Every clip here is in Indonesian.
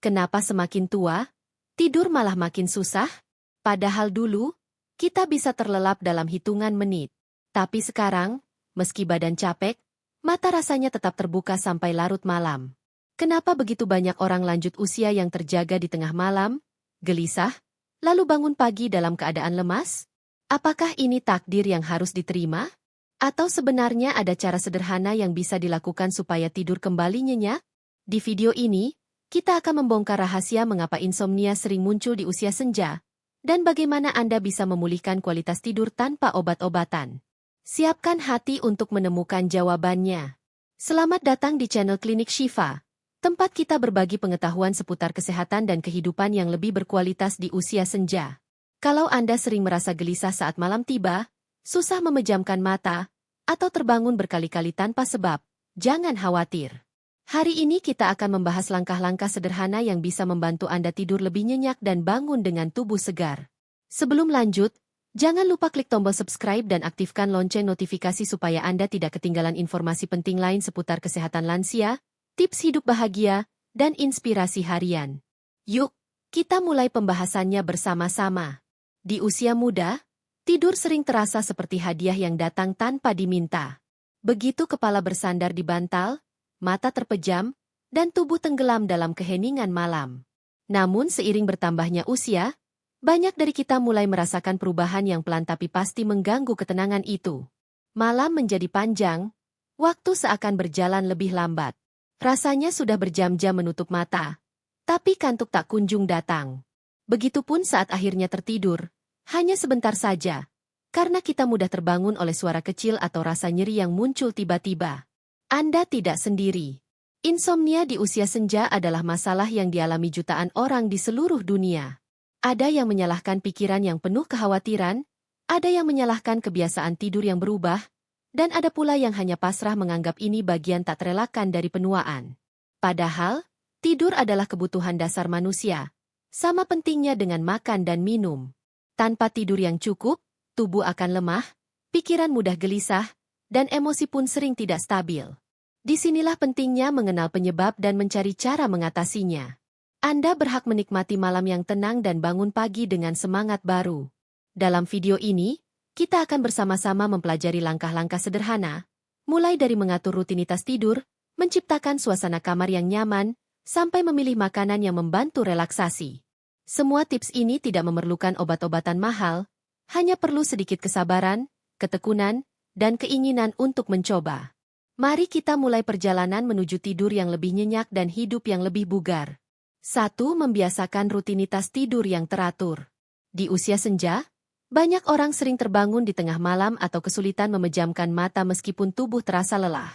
Kenapa semakin tua, tidur malah makin susah? Padahal dulu, kita bisa terlelap dalam hitungan menit. Tapi sekarang, meski badan capek, mata rasanya tetap terbuka sampai larut malam. Kenapa begitu banyak orang lanjut usia yang terjaga di tengah malam, gelisah, lalu bangun pagi dalam keadaan lemas? Apakah ini takdir yang harus diterima? Atau sebenarnya ada cara sederhana yang bisa dilakukan supaya tidur kembali nyenyak? Di video ini, kita akan membongkar rahasia mengapa insomnia sering muncul di usia senja, dan bagaimana Anda bisa memulihkan kualitas tidur tanpa obat-obatan. Siapkan hati untuk menemukan jawabannya. Selamat datang di channel Klinik Shifa, tempat kita berbagi pengetahuan seputar kesehatan dan kehidupan yang lebih berkualitas di usia senja. Kalau Anda sering merasa gelisah saat malam tiba, susah memejamkan mata, atau terbangun berkali-kali tanpa sebab, jangan khawatir. Hari ini kita akan membahas langkah-langkah sederhana yang bisa membantu Anda tidur lebih nyenyak dan bangun dengan tubuh segar. Sebelum lanjut, jangan lupa klik tombol subscribe dan aktifkan lonceng notifikasi supaya Anda tidak ketinggalan informasi penting lain seputar kesehatan lansia, tips hidup bahagia, dan inspirasi harian. Yuk, kita mulai pembahasannya bersama-sama. Di usia muda, tidur sering terasa seperti hadiah yang datang tanpa diminta. Begitu kepala bersandar di bantal, mata terpejam, dan tubuh tenggelam dalam keheningan malam. Namun seiring bertambahnya usia, banyak dari kita mulai merasakan perubahan yang pelan tapi pasti mengganggu ketenangan itu. Malam menjadi panjang, waktu seakan berjalan lebih lambat. Rasanya sudah berjam-jam menutup mata, tapi kantuk tak kunjung datang. Begitupun saat akhirnya tertidur, hanya sebentar saja, karena kita mudah terbangun oleh suara kecil atau rasa nyeri yang muncul tiba-tiba. Anda tidak sendiri. Insomnia di usia senja adalah masalah yang dialami jutaan orang di seluruh dunia. Ada yang menyalahkan pikiran yang penuh kekhawatiran, ada yang menyalahkan kebiasaan tidur yang berubah, dan ada pula yang hanya pasrah menganggap ini bagian tak terelakkan dari penuaan. Padahal, tidur adalah kebutuhan dasar manusia, sama pentingnya dengan makan dan minum. Tanpa tidur yang cukup, tubuh akan lemah, pikiran mudah gelisah, dan emosi pun sering tidak stabil. Disinilah pentingnya mengenal penyebab dan mencari cara mengatasinya. Anda berhak menikmati malam yang tenang dan bangun pagi dengan semangat baru. Dalam video ini, kita akan bersama-sama mempelajari langkah-langkah sederhana, mulai dari mengatur rutinitas tidur, menciptakan suasana kamar yang nyaman, sampai memilih makanan yang membantu relaksasi. Semua tips ini tidak memerlukan obat-obatan mahal, hanya perlu sedikit kesabaran, ketekunan, dan keinginan untuk mencoba. Mari kita mulai perjalanan menuju tidur yang lebih nyenyak dan hidup yang lebih bugar. 1. Membiasakan rutinitas tidur yang teratur. Di usia senja, banyak orang sering terbangun di tengah malam atau kesulitan memejamkan mata meskipun tubuh terasa lelah.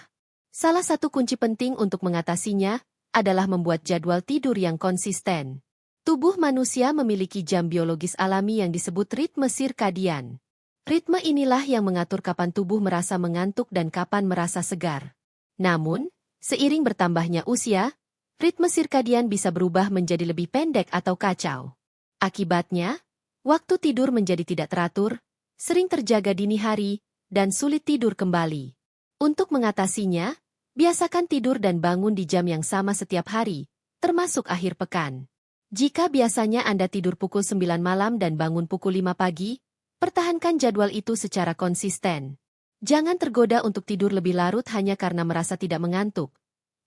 Salah satu kunci penting untuk mengatasinya adalah membuat jadwal tidur yang konsisten. Tubuh manusia memiliki jam biologis alami yang disebut ritme sirkadian. Ritme inilah yang mengatur kapan tubuh merasa mengantuk dan kapan merasa segar. Namun, seiring bertambahnya usia, ritme sirkadian bisa berubah menjadi lebih pendek atau kacau. Akibatnya, waktu tidur menjadi tidak teratur, sering terjaga dini hari, dan sulit tidur kembali. Untuk mengatasinya, biasakan tidur dan bangun di jam yang sama setiap hari, termasuk akhir pekan. Jika biasanya Anda tidur pukul 9 malam dan bangun pukul 5 pagi, pertahankan jadwal itu secara konsisten. Jangan tergoda untuk tidur lebih larut hanya karena merasa tidak mengantuk.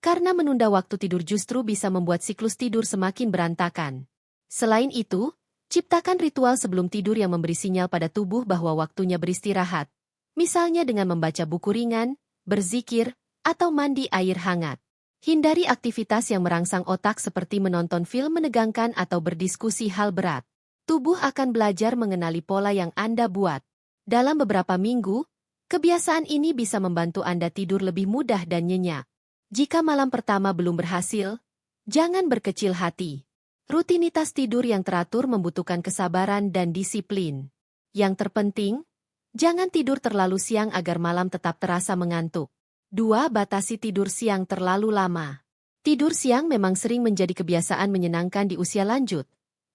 Karena menunda waktu tidur justru bisa membuat siklus tidur semakin berantakan. Selain itu, ciptakan ritual sebelum tidur yang memberi sinyal pada tubuh bahwa waktunya beristirahat. Misalnya dengan membaca buku ringan, berzikir, atau mandi air hangat. Hindari aktivitas yang merangsang otak seperti menonton film menegangkan atau berdiskusi hal berat. Tubuh akan belajar mengenali pola yang Anda buat. Dalam beberapa minggu, kebiasaan ini bisa membantu Anda tidur lebih mudah dan nyenyak. Jika malam pertama belum berhasil, jangan berkecil hati. Rutinitas tidur yang teratur membutuhkan kesabaran dan disiplin. Yang terpenting, jangan tidur terlalu siang agar malam tetap terasa mengantuk. 2. Batasi tidur siang terlalu lama. Tidur siang memang sering menjadi kebiasaan menyenangkan di usia lanjut,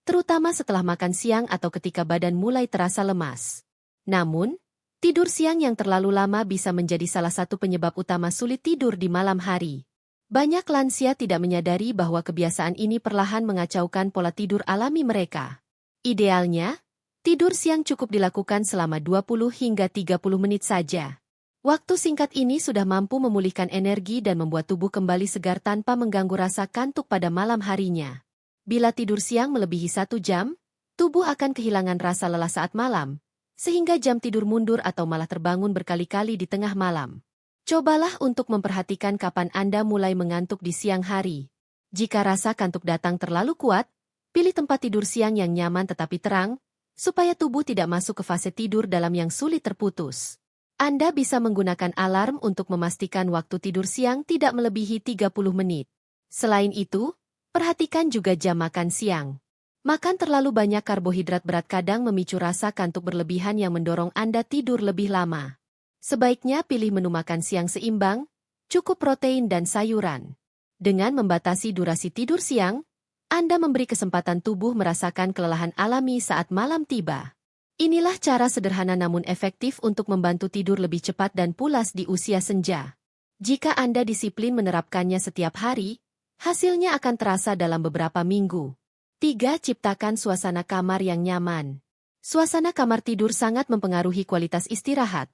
terutama setelah makan siang atau ketika badan mulai terasa lemas. Namun, tidur siang yang terlalu lama bisa menjadi salah satu penyebab utama sulit tidur di malam hari. Banyak lansia tidak menyadari bahwa kebiasaan ini perlahan mengacaukan pola tidur alami mereka. Idealnya, tidur siang cukup dilakukan selama 20 hingga 30 menit saja. Waktu singkat ini sudah mampu memulihkan energi dan membuat tubuh kembali segar tanpa mengganggu rasa kantuk pada malam harinya. Bila tidur siang melebihi 1 jam, tubuh akan kehilangan rasa lelah saat malam, sehingga jam tidur mundur atau malah terbangun berkali-kali di tengah malam. Cobalah untuk memperhatikan kapan Anda mulai mengantuk di siang hari. Jika rasa kantuk datang terlalu kuat, pilih tempat tidur siang yang nyaman tetapi terang, supaya tubuh tidak masuk ke fase tidur dalam yang sulit terputus. Anda bisa menggunakan alarm untuk memastikan waktu tidur siang tidak melebihi 30 menit. Selain itu, perhatikan juga jam makan siang. Makan terlalu banyak karbohidrat berat kadang memicu rasa kantuk berlebihan yang mendorong Anda tidur lebih lama. Sebaiknya pilih menu makan siang seimbang, cukup protein dan sayuran. Dengan membatasi durasi tidur siang, Anda memberi kesempatan tubuh merasakan kelelahan alami saat malam tiba. Inilah cara sederhana namun efektif untuk membantu tidur lebih cepat dan pulas di usia senja. Jika Anda disiplin menerapkannya setiap hari, hasilnya akan terasa dalam beberapa minggu. 3. Ciptakan suasana kamar yang nyaman. Suasana kamar tidur sangat mempengaruhi kualitas istirahat.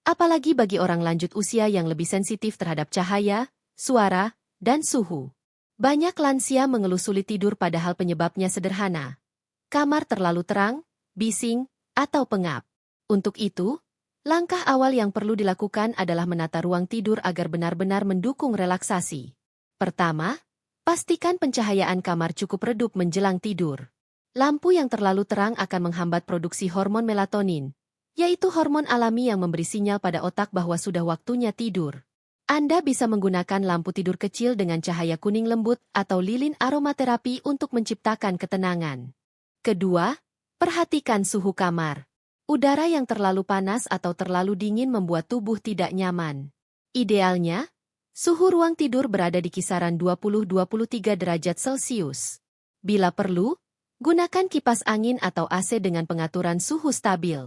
Apalagi bagi orang lanjut usia yang lebih sensitif terhadap cahaya, suara, dan suhu. Banyak lansia mengeluh sulit tidur padahal penyebabnya sederhana. Kamar terlalu terang, bising, atau pengap. Untuk itu, langkah awal yang perlu dilakukan adalah menata ruang tidur agar benar-benar mendukung relaksasi. Pertama, pastikan pencahayaan kamar cukup redup menjelang tidur. Lampu yang terlalu terang akan menghambat produksi hormon melatonin, yaitu hormon alami yang memberi sinyal pada otak bahwa sudah waktunya tidur. Anda bisa menggunakan lampu tidur kecil dengan cahaya kuning lembut atau lilin aromaterapi untuk menciptakan ketenangan. Kedua, perhatikan suhu kamar. Udara yang terlalu panas atau terlalu dingin membuat tubuh tidak nyaman. Idealnya, suhu ruang tidur berada di kisaran 20-23 derajat Celcius. Bila perlu, gunakan kipas angin atau AC dengan pengaturan suhu stabil.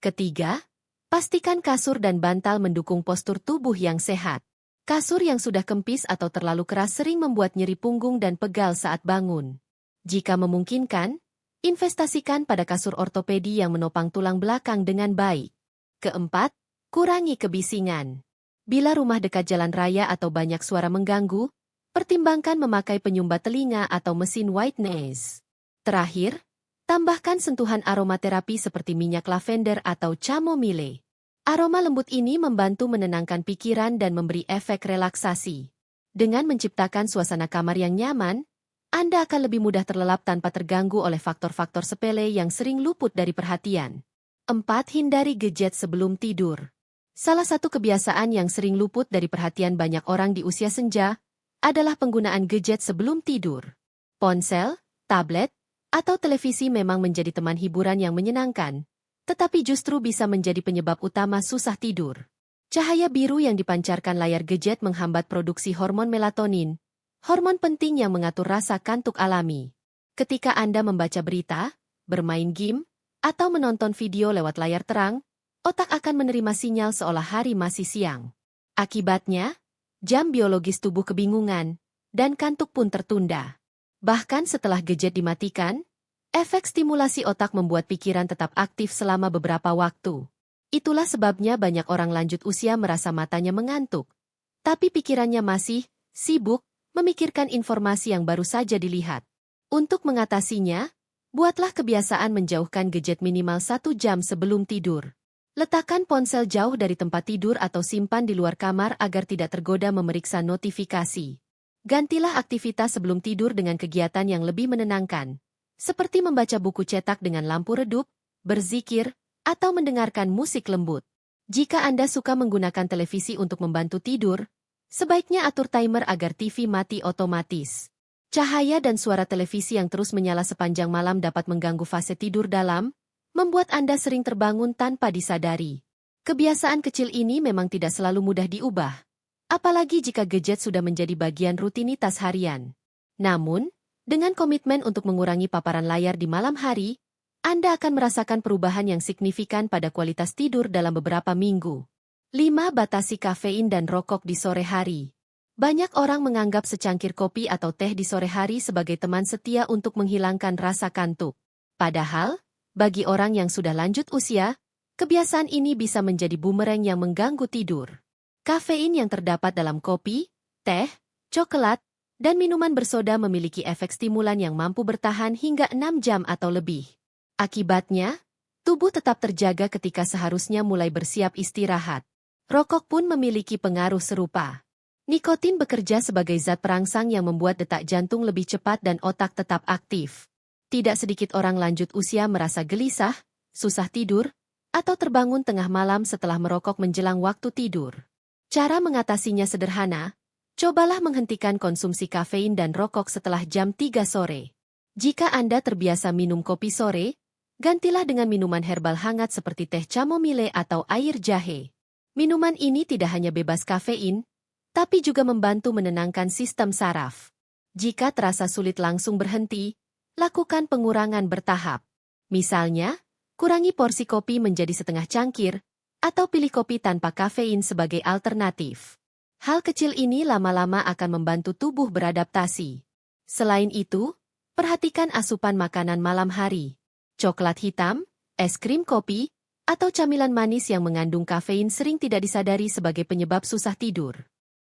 Ketiga, pastikan kasur dan bantal mendukung postur tubuh yang sehat. Kasur yang sudah kempis atau terlalu keras sering membuat nyeri punggung dan pegal saat bangun. Jika memungkinkan, investasikan pada kasur ortopedi yang menopang tulang belakang dengan baik. Keempat, kurangi kebisingan. Bila rumah dekat jalan raya atau banyak suara mengganggu, pertimbangkan memakai penyumbat telinga atau mesin white noise. Terakhir, tambahkan sentuhan aromaterapi seperti minyak lavender atau chamomile. Aroma lembut ini membantu menenangkan pikiran dan memberi efek relaksasi. Dengan menciptakan suasana kamar yang nyaman, Anda akan lebih mudah terlelap tanpa terganggu oleh faktor-faktor sepele yang sering luput dari perhatian. 4. Hindari gadget sebelum tidur. Salah satu kebiasaan yang sering luput dari perhatian banyak orang di usia senja adalah penggunaan gadget sebelum tidur. Ponsel, tablet, atau televisi memang menjadi teman hiburan yang menyenangkan, tetapi justru bisa menjadi penyebab utama susah tidur. Cahaya biru yang dipancarkan layar gadget menghambat produksi hormon melatonin, hormon penting yang mengatur rasa kantuk alami. Ketika Anda membaca berita, bermain game, atau menonton video lewat layar terang, otak akan menerima sinyal seolah hari masih siang. Akibatnya, jam biologis tubuh kebingungan, dan kantuk pun tertunda. Bahkan setelah gadget dimatikan, efek stimulasi otak membuat pikiran tetap aktif selama beberapa waktu. Itulah sebabnya banyak orang lanjut usia merasa matanya mengantuk, tapi pikirannya masih sibuk memikirkan informasi yang baru saja dilihat. Untuk mengatasinya, buatlah kebiasaan menjauhkan gadget minimal 1 jam sebelum tidur. Letakkan ponsel jauh dari tempat tidur atau simpan di luar kamar agar tidak tergoda memeriksa notifikasi. Gantilah aktivitas sebelum tidur dengan kegiatan yang lebih menenangkan, seperti membaca buku cetak dengan lampu redup, berzikir, atau mendengarkan musik lembut. Jika Anda suka menggunakan televisi untuk membantu tidur, sebaiknya atur timer agar TV mati otomatis. Cahaya dan suara televisi yang terus menyala sepanjang malam dapat mengganggu fase tidur dalam, membuat Anda sering terbangun tanpa disadari. Kebiasaan kecil ini memang tidak selalu mudah diubah, apalagi jika gadget sudah menjadi bagian rutinitas harian. Namun, dengan komitmen untuk mengurangi paparan layar di malam hari, Anda akan merasakan perubahan yang signifikan pada kualitas tidur dalam beberapa minggu. 5. Batasi kafein dan rokok di sore hari. Banyak orang menganggap secangkir kopi atau teh di sore hari sebagai teman setia untuk menghilangkan rasa kantuk. Padahal, bagi orang yang sudah lanjut usia, kebiasaan ini bisa menjadi bumerang yang mengganggu tidur. Kafein yang terdapat dalam kopi, teh, coklat, dan minuman bersoda memiliki efek stimulan yang mampu bertahan hingga 6 jam atau lebih. Akibatnya, tubuh tetap terjaga ketika seharusnya mulai bersiap istirahat. Rokok pun memiliki pengaruh serupa. Nikotin bekerja sebagai zat perangsang yang membuat detak jantung lebih cepat dan otak tetap aktif. Tidak sedikit orang lanjut usia merasa gelisah, susah tidur, atau terbangun tengah malam setelah merokok menjelang waktu tidur. Cara mengatasinya sederhana, cobalah menghentikan konsumsi kafein dan rokok setelah jam 3 sore. Jika Anda terbiasa minum kopi sore, gantilah dengan minuman herbal hangat seperti teh chamomile atau air jahe. Minuman ini tidak hanya bebas kafein, tapi juga membantu menenangkan sistem saraf. Jika terasa sulit langsung berhenti, lakukan pengurangan bertahap. Misalnya, kurangi porsi kopi menjadi setengah cangkir, atau pilih kopi tanpa kafein sebagai alternatif. Hal kecil ini lama-lama akan membantu tubuh beradaptasi. Selain itu, perhatikan asupan makanan malam hari. Coklat hitam, es krim kopi, atau camilan manis yang mengandung kafein sering tidak disadari sebagai penyebab susah tidur.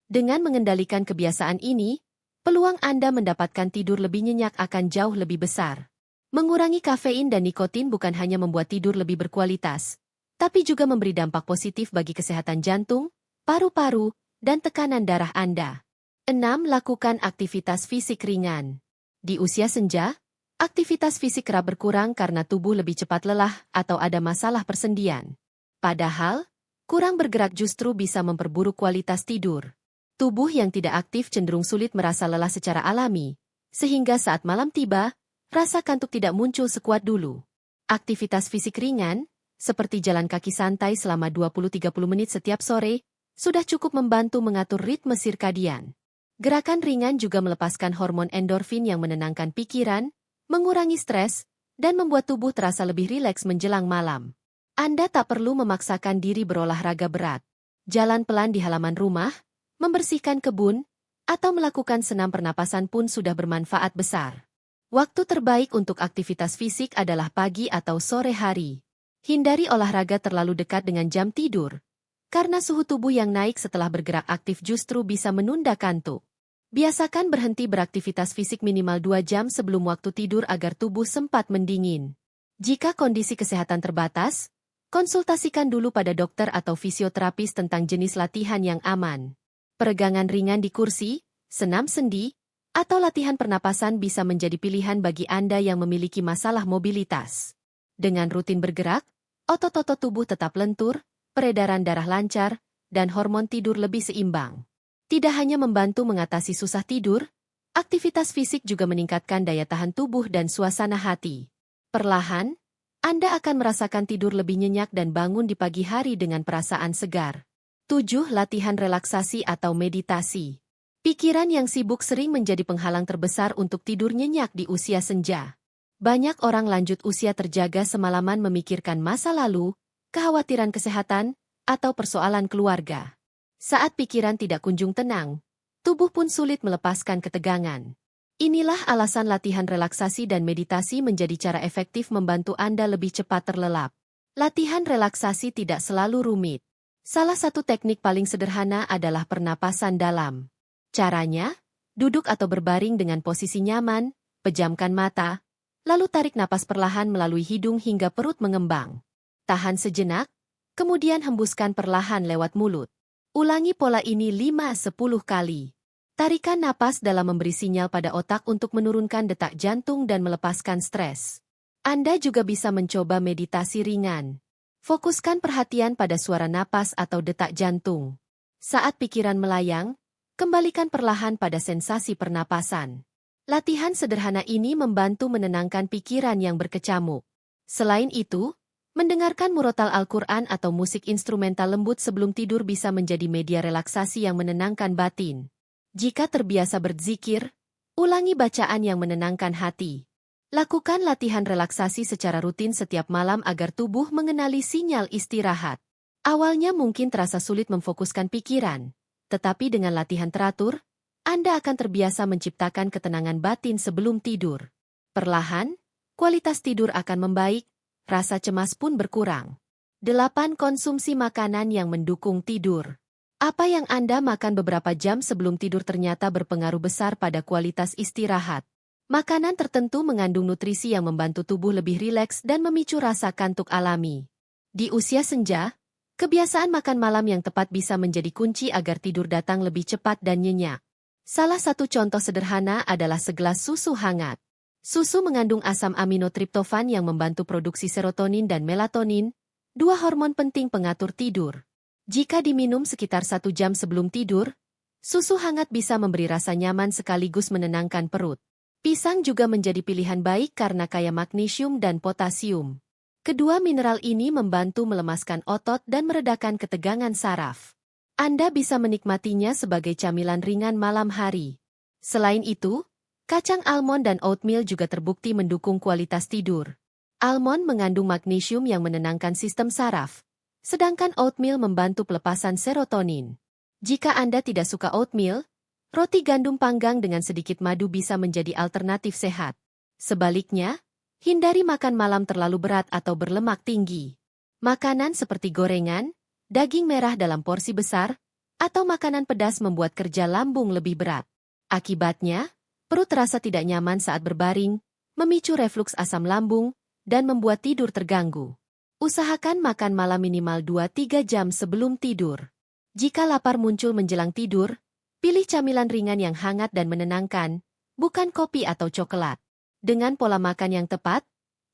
Dengan mengendalikan kebiasaan ini, peluang Anda mendapatkan tidur lebih nyenyak akan jauh lebih besar. Mengurangi kafein dan nikotin bukan hanya membuat tidur lebih berkualitas, tapi juga memberi dampak positif bagi kesehatan jantung, paru-paru, dan tekanan darah Anda. 6. Lakukan aktivitas fisik ringan. Di usia senja, aktivitas fisik kerap berkurang karena tubuh lebih cepat lelah atau ada masalah persendian. Padahal, kurang bergerak justru bisa memperburuk kualitas tidur. Tubuh yang tidak aktif cenderung sulit merasa lelah secara alami, sehingga saat malam tiba, rasa kantuk tidak muncul sekuat dulu. Aktivitas fisik ringan, seperti jalan kaki santai selama 20-30 menit setiap sore, sudah cukup membantu mengatur ritme sirkadian. Gerakan ringan juga melepaskan hormon endorfin yang menenangkan pikiran, mengurangi stres, dan membuat tubuh terasa lebih rileks menjelang malam. Anda tak perlu memaksakan diri berolahraga berat. Jalan pelan di halaman rumah, membersihkan kebun, atau melakukan senam pernapasan pun sudah bermanfaat besar. Waktu terbaik untuk aktivitas fisik adalah pagi atau sore hari. Hindari olahraga terlalu dekat dengan jam tidur, karena suhu tubuh yang naik setelah bergerak aktif justru bisa menunda kantuk. Biasakan berhenti beraktivitas fisik minimal 2 jam sebelum waktu tidur agar tubuh sempat mendingin. Jika kondisi kesehatan terbatas, konsultasikan dulu pada dokter atau fisioterapis tentang jenis latihan yang aman. Peregangan ringan di kursi, senam sendi, atau latihan pernapasan bisa menjadi pilihan bagi Anda yang memiliki masalah mobilitas. Dengan rutin bergerak, otot-otot tubuh tetap lentur, peredaran darah lancar, dan hormon tidur lebih seimbang. Tidak hanya membantu mengatasi susah tidur, aktivitas fisik juga meningkatkan daya tahan tubuh dan suasana hati. Perlahan, Anda akan merasakan tidur lebih nyenyak dan bangun di pagi hari dengan perasaan segar. 7. Latihan relaksasi atau meditasi. Pikiran yang sibuk sering menjadi penghalang terbesar untuk tidur nyenyak di usia senja. Banyak orang lanjut usia terjaga semalaman memikirkan masa lalu, kekhawatiran kesehatan, atau persoalan keluarga. Saat pikiran tidak kunjung tenang, tubuh pun sulit melepaskan ketegangan. Inilah alasan latihan relaksasi dan meditasi menjadi cara efektif membantu Anda lebih cepat terlelap. Latihan relaksasi tidak selalu rumit. Salah satu teknik paling sederhana adalah pernapasan dalam. Caranya, duduk atau berbaring dengan posisi nyaman, pejamkan mata, lalu tarik napas perlahan melalui hidung hingga perut mengembang. Tahan sejenak, kemudian hembuskan perlahan lewat mulut. Ulangi pola ini 5-10 kali. Tarikan napas dalam memberi sinyal pada otak untuk menurunkan detak jantung dan melepaskan stres. Anda juga bisa mencoba meditasi ringan. Fokuskan perhatian pada suara napas atau detak jantung. Saat pikiran melayang, kembalikan perlahan pada sensasi pernapasan. Latihan sederhana ini membantu menenangkan pikiran yang berkecamuk. Selain itu, mendengarkan murotal Al-Quran atau musik instrumental lembut sebelum tidur bisa menjadi media relaksasi yang menenangkan batin. Jika terbiasa berzikir, ulangi bacaan yang menenangkan hati. Lakukan latihan relaksasi secara rutin setiap malam agar tubuh mengenali sinyal istirahat. Awalnya mungkin terasa sulit memfokuskan pikiran, Tetapi dengan latihan teratur, Anda akan terbiasa menciptakan ketenangan batin sebelum tidur. Perlahan, kualitas tidur akan membaik, rasa cemas pun berkurang. 8. Konsumsi makanan yang mendukung tidur. Apa yang Anda makan beberapa jam sebelum tidur ternyata berpengaruh besar pada kualitas istirahat. Makanan tertentu mengandung nutrisi yang membantu tubuh lebih rileks dan memicu rasa kantuk alami. Di usia senja, kebiasaan makan malam yang tepat bisa menjadi kunci agar tidur datang lebih cepat dan nyenyak. Salah satu contoh sederhana adalah segelas susu hangat. Susu mengandung asam amino triptofan yang membantu produksi serotonin dan melatonin, dua hormon penting pengatur tidur. Jika diminum sekitar 1 jam sebelum tidur, susu hangat bisa memberi rasa nyaman sekaligus menenangkan perut. Pisang juga menjadi pilihan baik karena kaya magnesium dan potasium. Kedua mineral ini membantu melemaskan otot dan meredakan ketegangan saraf. Anda bisa menikmatinya sebagai camilan ringan malam hari. Selain itu, kacang almond dan oatmeal juga terbukti mendukung kualitas tidur. Almond mengandung magnesium yang menenangkan sistem saraf, sedangkan oatmeal membantu pelepasan serotonin. Jika Anda tidak suka oatmeal, roti gandum panggang dengan sedikit madu bisa menjadi alternatif sehat. Sebaliknya, hindari makan malam terlalu berat atau berlemak tinggi. Makanan seperti gorengan, daging merah dalam porsi besar, atau makanan pedas membuat kerja lambung lebih berat. Akibatnya, perut terasa tidak nyaman saat berbaring, memicu refluks asam lambung, dan membuat tidur terganggu. Usahakan makan malam minimal 2-3 jam sebelum tidur. Jika lapar muncul menjelang tidur, pilih camilan ringan yang hangat dan menenangkan, bukan kopi atau coklat. Dengan pola makan yang tepat,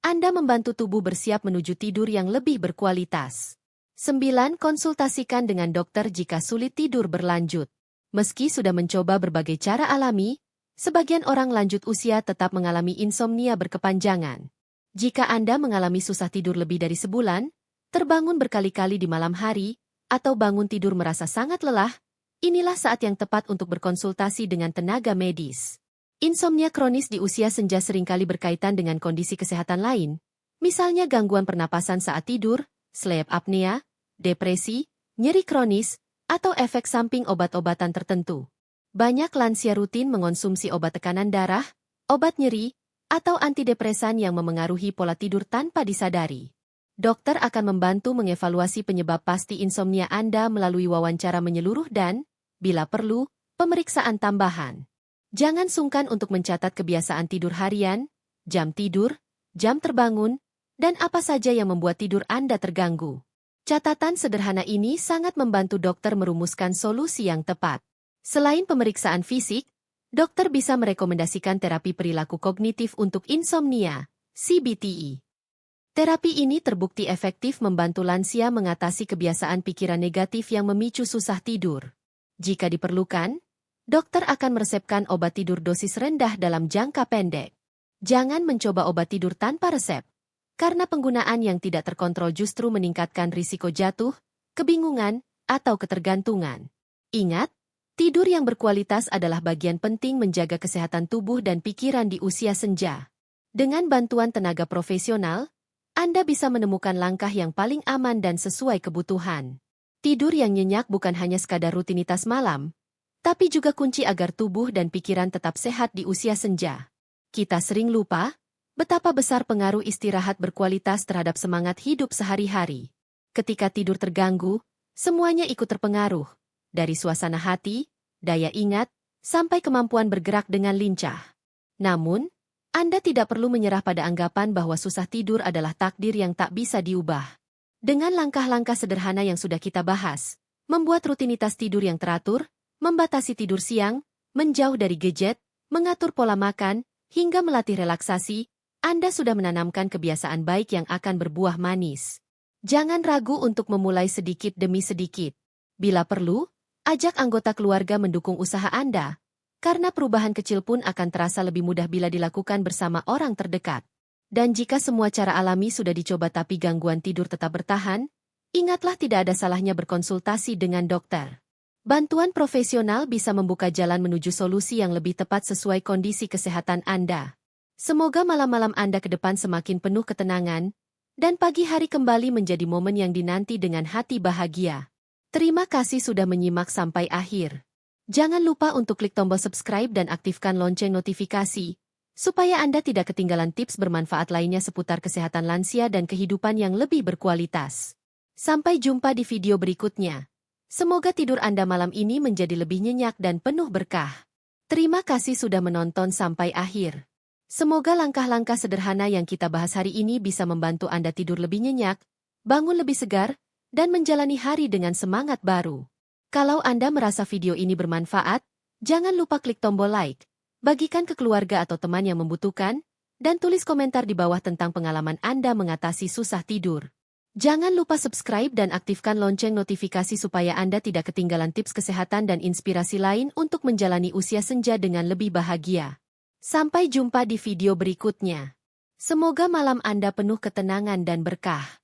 Anda membantu tubuh bersiap menuju tidur yang lebih berkualitas. 9. Konsultasikan dengan dokter jika sulit tidur berlanjut. Meski sudah mencoba berbagai cara alami, sebagian orang lanjut usia tetap mengalami insomnia berkepanjangan. Jika Anda mengalami susah tidur lebih dari sebulan, terbangun berkali-kali di malam hari, atau bangun tidur merasa sangat lelah, inilah saat yang tepat untuk berkonsultasi dengan tenaga medis. Insomnia kronis di usia senja seringkali berkaitan dengan kondisi kesehatan lain, misalnya gangguan pernapasan saat tidur, sleep apnea, depresi, nyeri kronis, atau efek samping obat-obatan tertentu. Banyak lansia rutin mengonsumsi obat tekanan darah, obat nyeri, atau antidepresan yang memengaruhi pola tidur tanpa disadari. Dokter akan membantu mengevaluasi penyebab pasti insomnia Anda melalui wawancara menyeluruh dan, bila perlu, pemeriksaan tambahan. Jangan sungkan untuk mencatat kebiasaan tidur harian, jam tidur, jam terbangun, dan apa saja yang membuat tidur Anda terganggu. Catatan sederhana ini sangat membantu dokter merumuskan solusi yang tepat. Selain pemeriksaan fisik, dokter bisa merekomendasikan terapi perilaku kognitif untuk insomnia, CBT. Terapi ini terbukti efektif membantu lansia mengatasi kebiasaan pikiran negatif yang memicu susah tidur. Jika diperlukan, dokter akan meresepkan obat tidur dosis rendah dalam jangka pendek. Jangan mencoba obat tidur tanpa resep, karena penggunaan yang tidak terkontrol justru meningkatkan risiko jatuh, kebingungan, atau ketergantungan. Ingat, tidur yang berkualitas adalah bagian penting menjaga kesehatan tubuh dan pikiran di usia senja. Dengan bantuan tenaga profesional, Anda bisa menemukan langkah yang paling aman dan sesuai kebutuhan. Tidur yang nyenyak bukan hanya sekadar rutinitas malam, tapi juga kunci agar tubuh dan pikiran tetap sehat di usia senja. Kita sering lupa betapa besar pengaruh istirahat berkualitas terhadap semangat hidup sehari-hari. Ketika tidur terganggu, semuanya ikut terpengaruh, dari suasana hati, daya ingat, sampai kemampuan bergerak dengan lincah. Namun, Anda tidak perlu menyerah pada anggapan bahwa susah tidur adalah takdir yang tak bisa diubah. Dengan langkah-langkah sederhana yang sudah kita bahas, membuat rutinitas tidur yang teratur, membatasi tidur siang, menjauh dari gadget, mengatur pola makan, hingga melatih relaksasi, Anda sudah menanamkan kebiasaan baik yang akan berbuah manis. Jangan ragu untuk memulai sedikit demi sedikit. Bila perlu, ajak anggota keluarga mendukung usaha Anda, karena perubahan kecil pun akan terasa lebih mudah bila dilakukan bersama orang terdekat. Dan jika semua cara alami sudah dicoba tapi gangguan tidur tetap bertahan, ingatlah tidak ada salahnya berkonsultasi dengan dokter. Bantuan profesional bisa membuka jalan menuju solusi yang lebih tepat sesuai kondisi kesehatan Anda. Semoga malam-malam Anda ke depan semakin penuh ketenangan, dan pagi hari kembali menjadi momen yang dinanti dengan hati bahagia. Terima kasih sudah menyimak sampai akhir. Jangan lupa untuk klik tombol subscribe dan aktifkan lonceng notifikasi, supaya Anda tidak ketinggalan tips bermanfaat lainnya seputar kesehatan lansia dan kehidupan yang lebih berkualitas. Sampai jumpa di video berikutnya. Semoga tidur Anda malam ini menjadi lebih nyenyak dan penuh berkah. Terima kasih sudah menonton sampai akhir. Semoga langkah-langkah sederhana yang kita bahas hari ini bisa membantu Anda tidur lebih nyenyak, bangun lebih segar, dan menjalani hari dengan semangat baru. Kalau Anda merasa video ini bermanfaat, jangan lupa klik tombol like, bagikan ke keluarga atau teman yang membutuhkan, dan tulis komentar di bawah tentang pengalaman Anda mengatasi susah tidur. Jangan lupa subscribe dan aktifkan lonceng notifikasi supaya Anda tidak ketinggalan tips kesehatan dan inspirasi lain untuk menjalani usia senja dengan lebih bahagia. Sampai jumpa di video berikutnya. Semoga malam Anda penuh ketenangan dan berkah.